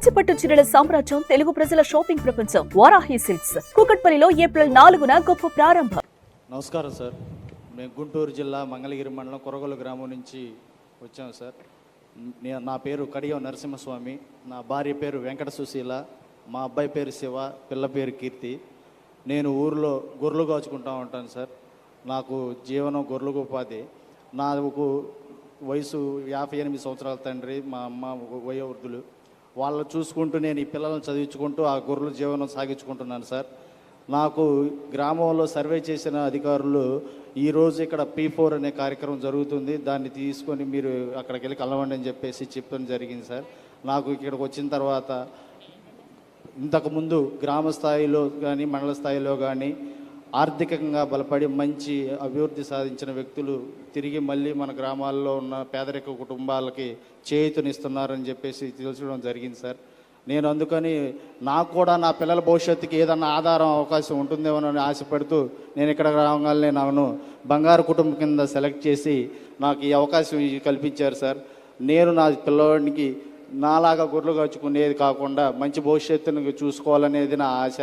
కంచిపట్టు చీరల సామ్రాజ్యం తెలుగు ప్రజల షాపింగ్ ప్రపంచం వారాహి సిల్క్స్ కూకట్పల్లిలో ఏప్రిల్ 4న గొప్ప ప్రారంభం. నమస్కారం సార్. మేము గుంటూరు జిల్లా మంగళగిరి మండలం కొరగొల్లు గ్రామం నుంచి వచ్చాము సార్. నా పేరు కడియం నరసింహస్వామి, నా భార్య పేరు వెంకట సుశీల, మా అబ్బాయి పేరు శివ, పిల్ల పేరు కీర్తి. నేను ఊరిలో గొర్రెలు కాచుకుంటూ ఉంటాను సార్. నాకు జీవనం గొర్రెలకు ఉపాధి. నాకు వయసు 58 సంవత్సరాల తండ్రి, మా అమ్మ వయోవృద్ధులు. వాళ్ళు చూసుకుంటూ నేను ఈ పిల్లలను చదివించుకుంటూ ఆ గొర్రెల జీవనం సాగించుకుంటున్నాను సార్. నాకు గ్రామంలో సర్వే చేసిన అధికారులు ఈరోజు ఇక్కడ P4 అనే కార్యక్రమం జరుగుతుంది, దాన్ని తీసుకొని మీరు అక్కడికి వెళ్ళి కలవండి అని చెప్పేసి చెప్పడం జరిగింది సార్. నాకు ఇక్కడికి వచ్చిన తర్వాత ఇంతకుముందు గ్రామ స్థాయిలో కానీ మండల స్థాయిలో కానీ ఆర్థికంగా బలపడి మంచి అభివృద్ధి సాధించిన వ్యక్తులు తిరిగి మళ్ళీ మన గ్రామాల్లో ఉన్న పేదరిక కుటుంబాలకి చేయూతనిస్తున్నారని చెప్పేసి తెలుసుకోవడం జరిగింది సార్. నేను అందుకని నాకు కూడా నా పిల్లల భవిష్యత్తుకి ఏదన్నా ఆధారం అవకాశం ఉంటుందేమోనని ఆశపడుతూ నేను ఇక్కడ రాగానే నన్ను బంగారు కుటుంబం కింద సెలెక్ట్ చేసి నాకు ఈ అవకాశం కల్పించారు సార్. నేను నా పిల్లవాడికి నాలాగా గొర్రెలు కాచుకునేది కాకుండా మంచి భవిష్యత్తును చూసుకోవాలనేది నా ఆశ.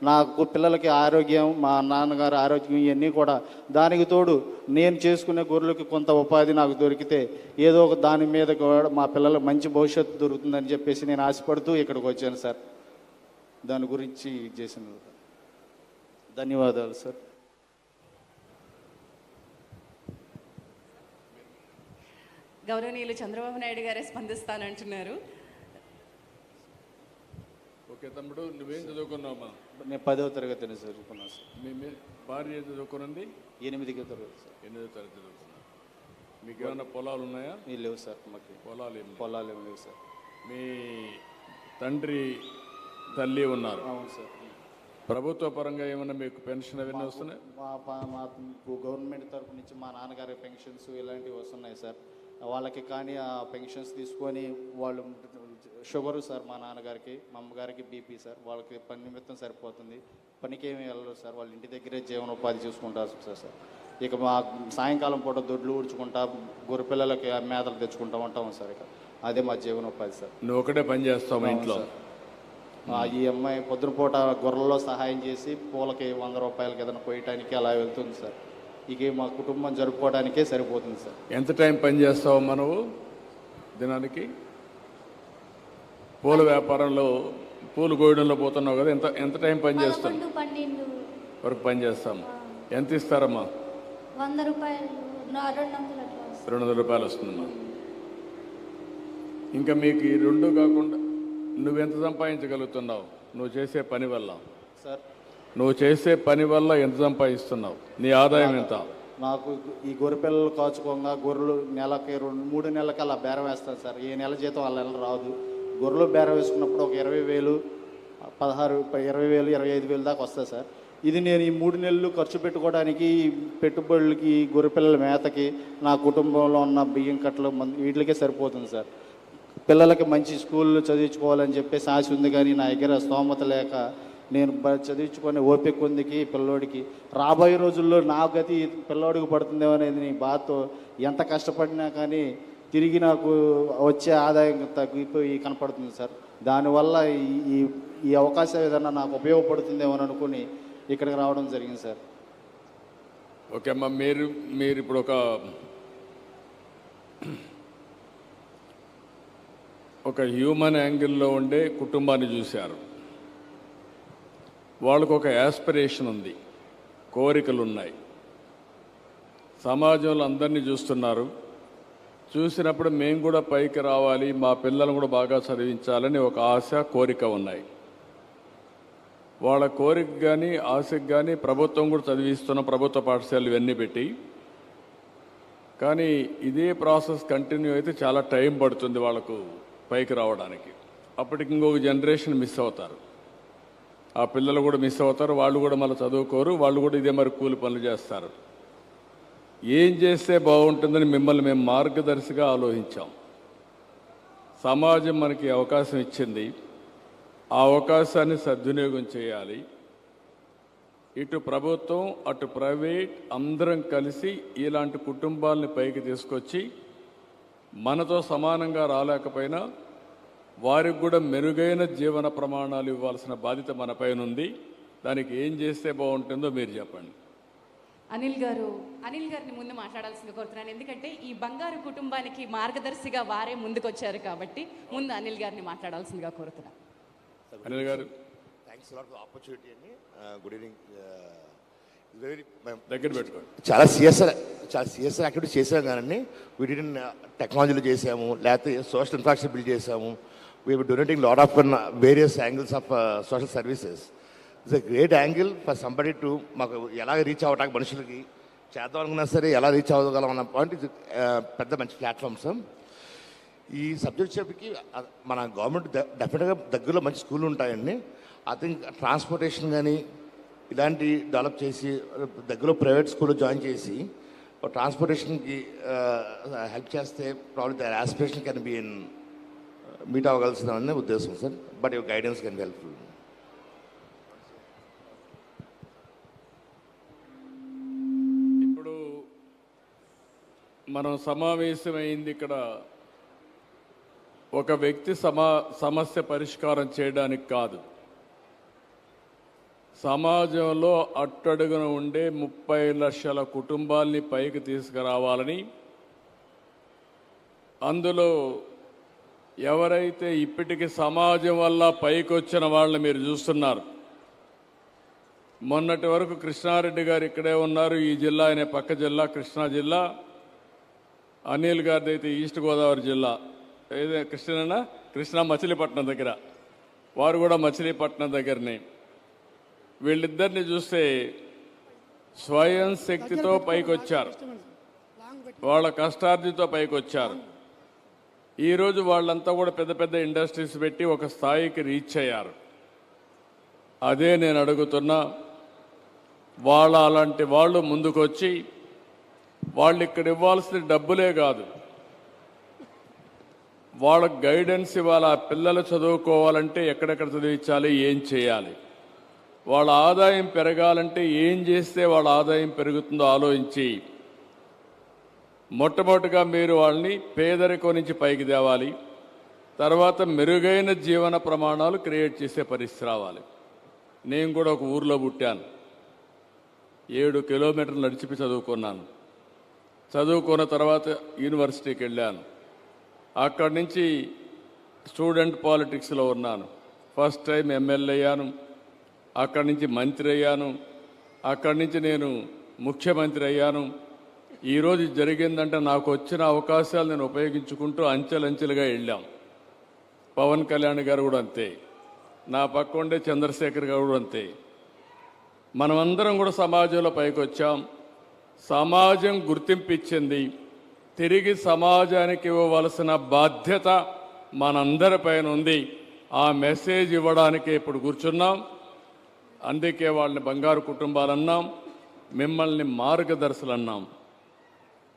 నాకు పిల్లలకి ఆరోగ్యం, మా నాన్నగారు ఆరోగ్యం, ఇవన్నీ కూడా దానికి తోడు నేను చేసుకునే గొర్రెలకి కొంత ఉపాధి నాకు దొరికితే ఏదో ఒక దాని మీద కూడా మా పిల్లలకు మంచి భవిష్యత్తు దొరుకుతుందని చెప్పేసి నేను ఆశపడుతూ ఇక్కడికి వచ్చాను సార్. దాని గురించి చేసిన ధన్యవాదాలు సార్. గౌరవనీయులు చంద్రబాబు నాయుడు గారే స్పందిస్తానంటున్నారు. ఓకే తమ్ముడు, నువ్వేం చదువుకున్నావమ్మా? నేను 10వ తరగతి చదువుకున్నాను సార్. మీ భార్య చదువుకున్నది 8వ తరగతి సార్. 8వ తరగతి చదువుకున్నా. మీకు ఏమైనా పొలాలు ఉన్నాయా? లేవు సార్. మాకు పొలాలు ఏమి లేవు సార్. మీ తండ్రి తల్లి ఉన్నారు? అవును సార్. ప్రభుత్వ పరంగా ఏమైనా మీకు పెన్షన్ అవన్నీ వస్తున్నాయి? మా గవర్నమెంట్ తరఫు నుంచి మా నాన్నగారి పెన్షన్స్ ఇలాంటివి వస్తున్నాయి సార్. వాళ్ళకి కానీ ఆ పెన్షన్స్ తీసుకొని వాళ్ళు షుగరు సార్, మా నాన్నగారికి, మా అమ్మగారికి BP సార్. వాళ్ళకి పని నిమిత్తం సరిపోతుంది, పనికి ఏమి వెళ్ళరు సార్. వాళ్ళ ఇంటి దగ్గరే జీవనోపాధి చూసుకుంటారు సార్. ఇక మా సాయంకాలం పూట దొడ్లు ఊడ్చుకుంటా గొర్రెపిల్లలకి మేతలు తెచ్చుకుంటా ఉంటాము సార్. ఇక అదే మా జీవనోపాధి సార్. నువ్వు ఒకటే పని చేస్తావు ఇంట్లో? ఈ అమ్మాయి పొద్దున పూట గొర్రెల్లో సహాయం చేసి పూలకి 100 రూపాయలకి ఏదైనా పోయటానికి అలా వెళ్తుంది సార్. ఇక మా కుటుంబం జరుపుకోవడానికే సరిపోతుంది సార్. ఎంత టైం పని చేస్తావమ్మా నువ్వు దినానికి? పూల వ్యాపారంలో, పూలు కోయడంలో పోతున్నావు కదా, ఎంత టైం పని చేస్తావు? 12 వరకు పని చేస్తాము. ఎంత ఇస్తారమ్మా? 100 రూపాయలు, 200 రూపాయలు వస్తుందమ్మా. ఇంకా మీకు ఈ రెండు కాకుండా నువ్వెంత సంపాదించగలుగుతున్నావు నువ్వు చేసే పని వల్ల? సార్, నువ్వు చేసే పని వల్ల ఎంత సంపాదిస్తున్నావు? నీ ఆదాయం ఎంత? నాకు ఈ గొర్రె పిల్లలు కాచుకోగా గొర్రెలు నెలకి 2-3 నెలలకి అలా బేరం వేస్తాను సార్. ఏ నెల జీతం వాళ్ళ నెల రాదు. గొర్రెలు బేరం వేసుకున్నప్పుడు ఒక 20,000, 16, 20,000, 25,000 దాకా వస్తుంది సార్. ఇది నేను ఈ 3 నెలలు ఖర్చు పెట్టుకోవడానికి, పెట్టుబడులకి, గొర్రె పిల్లల మేతకి, నా కుటుంబంలో ఉన్న బియ్యం కట్టలు వీటికే సరిపోతుంది సార్. పిల్లలకి మంచి స్కూల్లో చదివించుకోవాలని చెప్పేసి ఆశ ఉంది, కానీ నా దగ్గర స్తోమత లేక నేను చదివించుకొని ఓపిక ఉందికి పిల్లోడికి రాబోయే రోజుల్లో నా గతి పిల్లోడికి పడుతుందేమో అనేది నీ బాధతో ఎంత కష్టపడినా కానీ తిరిగి నాకు వచ్చే ఆదాయం తగ్గిపోయి కనపడుతుంది సార్. దానివల్ల ఈ అవకాశం ఏదన్నా నాకు ఉపయోగపడుతుందేమో అనుకుని ఇక్కడికి రావడం జరిగింది సార్. ఓకే అమ్మా, మీరు ఇప్పుడు ఒక హ్యూమన్ యాంగిల్లో ఉండే కుటుంబాన్ని చూశారు. వాళ్ళకు ఒక యాస్పిరేషన్ ఉంది, కోరికలు ఉన్నాయి. సమాజంలో అందరినీ చూస్తున్నారు. చూసినప్పుడు మేము కూడా పైకి రావాలి, మా పిల్లలను కూడా బాగా చదివించాలని ఒక ఆశ, కోరిక ఉన్నాయి. వాళ్ళ కోరిక కానీ ఆశకు కానీ ప్రభుత్వం కూడా చదివిస్తున్న ప్రభుత్వ పాఠశాలలు ఇవన్నీ పెట్టి, కానీ ఇదే ప్రాసెస్ కంటిన్యూ అయితే చాలా టైం పడుతుంది వాళ్ళకు పైకి రావడానికి. అప్పటికి ఇంకొక జనరేషన్ మిస్ అవుతారు. ఆ పిల్లలు కూడా మిస్ అవుతారు. వాళ్ళు కూడా మళ్ళీ చదువుకోరు. వాళ్ళు కూడా ఇదే మరి కూలి పనులు చేస్తారు. ఏం చేస్తే బాగుంటుందని మిమ్మల్ని మేము మార్గదర్శిగా ఆలోచించాం. సమాజం మనకి అవకాశం ఇచ్చింది, ఆ అవకాశాన్ని సద్వినియోగం చేయాలి. ఇటు ప్రభుత్వం అటు ప్రైవేట్ అందరం కలిసి ఇలాంటి కుటుంబాలని పైకి తీసుకొచ్చి మనతో సమానంగా రాలేకపోయినా వారికి కూడా మెరుగైన జీవన ప్రమాణాలు ఇవ్వాల్సిన బాధ్యత మన పైన ఉంది. దానికి ఏం చేస్తే బాగుంటుందో మీరు చెప్పండి. అనిల్ గారిని ముందు మాట్లాడాల్సింది కోరుతున్నాను. ఎందుకంటే ఈ బంగారు కుటుంబానికి మార్గదర్శిగా వారే ముందుకొచ్చారు కాబట్టి ముందు అనిల్ గారిని మాట్లాడాల్సిందిగా కోరుతున్నాను. అనిల్ గారు థ్యాంక్స్ లాట్ ఫర్ ఆపర్చునిటీ అండి. Good evening. వెరీ దగ్గర పెట్టుకోండి. చాలా సిఎస్ఆర్ యాక్టివిటీస్ చేసాం కానీ వీటిని టెక్నాలజీలో చేసాము, లేకపోతే సోషల్ ఇన్ఫ్రాస్ట్రక్చర్ బిల్డ్ చేసాము. We donating lot of various angles of social services. It's a great angle for somebody to మాకు ఎలా రీచ్ అవ్వటానికి మనుషులకి చేద్దాం అనుకున్నా సరే ఎలా రీచ్ అవ్వగలం అన్న పాయింట్ ఇది పెద్ద మంచి ప్లాట్ఫామ్స్. ఈ సబ్జెక్ట్ చెప్పి మన గవర్నమెంట్ డెఫినెట్గా దగ్గరలో మంచి స్కూళ్ళు ఉంటాయండి. ఐ థింక్ ట్రాన్స్పోర్టేషన్ కానీ ఇలాంటి డెవలప్ చేసి దగ్గరలో ప్రైవేట్ స్కూల్లో జాయిన్ చేసి ట్రాన్స్పోర్టేషన్కి హెల్ప్ చేస్తే problem their aspiration can be in meet అవ్వగలసిన ఉద్దేశం sir. But your guidance can be helpful. ఇప్పుడు మనం సమావేశమైంది ఇక్కడ ఒక వ్యక్తి సమస్య పరిష్కారం చేయడానికి కాదు. సమాజంలో అట్టడుగున ఉండే 30 లక్షల కుటుంబాల్ని పైకి తీసుకురావాలని, అందులో ఎవరైతే ఇప్పటికి సమాజం వల్ల పైకి వచ్చిన వాళ్ళని మీరు చూస్తున్నారు. మొన్నటి వరకు కృష్ణారెడ్డి గారు ఇక్కడే ఉన్నారు. ఈ జిల్లా అనే పక్క జిల్లా కృష్ణా జిల్లా. అనిల్ గారిది అయితే ఈస్ట్ గోదావరి జిల్లా. ఏదే కృష్ణా మచిలీపట్నం దగ్గర, వారు కూడా మచిలీపట్నం దగ్గరనే. వీళ్ళిద్దరిని చూస్తే స్వయం శక్తితో పైకొచ్చారు, వాళ్ళ కష్టార్జితో పైకొచ్చారు. ఈరోజు వాళ్ళంతా కూడా పెద్ద పెద్ద ఇండస్ట్రీస్ పెట్టి ఒక స్థాయికి రీచ్ అయ్యారు. అదే నేను అడుగుతున్నా, అలాంటి వాళ్ళు ముందుకొచ్చి వాళ్ళు ఇక్కడ ఇవ్వాల్సిన డబ్బులే కాదు, వాళ్ళకు గైడెన్స్ ఇవ్వాలి. ఆ పిల్లలు చదువుకోవాలంటే ఎక్కడెక్కడ చదివించాలి, ఏం చేయాలి, వాళ్ళ ఆదాయం పెరగాలంటే ఏం చేస్తే వాళ్ళ ఆదాయం పెరుగుతుందో ఆలోచించి మొట్టమొదటిగా మీరు వాళ్ళని పేదరికం నుంచి పైకి తేవాలి. తర్వాత మెరుగైన జీవన ప్రమాణాలు క్రియేట్ చేసే పరిస్థితి రావాలి. నేను కూడా ఒక ఊర్లో పుట్టాను. 7 కిలోమీటర్లు నడిచిపి చదువుకున్నాను. చదువుకున్న తర్వాత యూనివర్సిటీకి వెళ్ళాను. అక్కడి నుంచి స్టూడెంట్ పాలిటిక్స్లో ఉన్నాను. ఫస్ట్ టైం ఎమ్మెల్యే అయ్యాను. అక్కడి నుంచి మంత్రి అయ్యాను. అక్కడి నుంచి నేను ముఖ్యమంత్రి అయ్యాను. ఈరోజు జరిగిందంటే నాకు వచ్చిన అవకాశాలు నేను ఉపయోగించుకుంటూ అంచెలంచెలుగా వెళ్ళాం. పవన్ కళ్యాణ్ గారు కూడా అంతే, నా పక్క ఉండే చంద్రశేఖర్ గారు కూడా అంతే. మనమందరం కూడా సమాజంలో పైకి వచ్చాం. సమాజం గుర్తింపు ఇచ్చింది. తిరిగి సమాజానికి ఇవ్వవలసిన బాధ్యత మనందరిపైన ఉంది. ఆ మెసేజ్ ఇవ్వడానికి ఇప్పుడు కూర్చున్నాం. అందుకే వాళ్ళని బంగారు కుటుంబాలు అన్నాం, మిమ్మల్ని మార్గదర్శులు అన్నాం.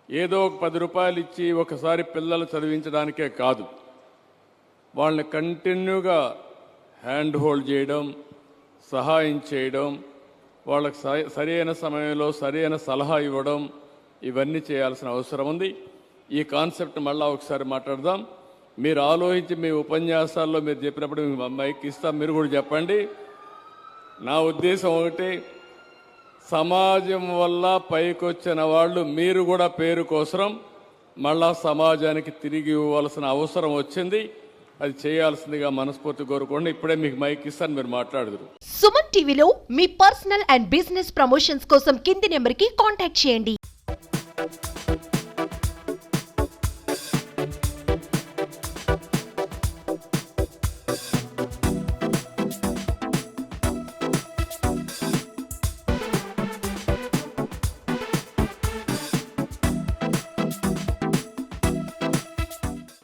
ఏదో ఒక 10 రూపాయలు ఇచ్చి ఒకసారి పిల్లలు చదివించడానికే కాదు, వాళ్ళని కంటిన్యూగా హ్యాండ్ హోల్డ్ చేయడం, సహాయం చేయడం, వాళ్ళకి సరైన సమయంలో సరైన సలహా ఇవ్వడం, ఇవన్నీ చేయాల్సిన అవసరం ఉంది. ఈ కాన్సెప్ట్ మళ్ళా ఒకసారి మాట్లాడదాం. మీరు ఆలోచించి మీ ఉపన్యాసాల్లో మీరు చెప్పినప్పుడు మైక్ ఇస్తాం, మీరు కూడా చెప్పండి. నా ఉద్దేశం ఒకటి, సమాజం వల్ల పైకొచ్చిన వాళ్ళు మీరు కూడా పేరు కోసం మళ్ళా సమాజానికి తిరిగి ఇవ్వాల్సిన అవసరం వచ్చింది. అది చేయాల్సిందిగా మనస్ఫూర్తి కోరుకోండి. ఇప్పుడే మీకు మైక్ ఇస్తాను, మీరు మాట్లాడుదురు. సుమన్ టీవీలో మీ పర్సనల్ అండ్ బిజినెస్ ప్రమోషన్స్ కోసం కింది నెంబర్కి కాంటాక్ట్ చేయండి.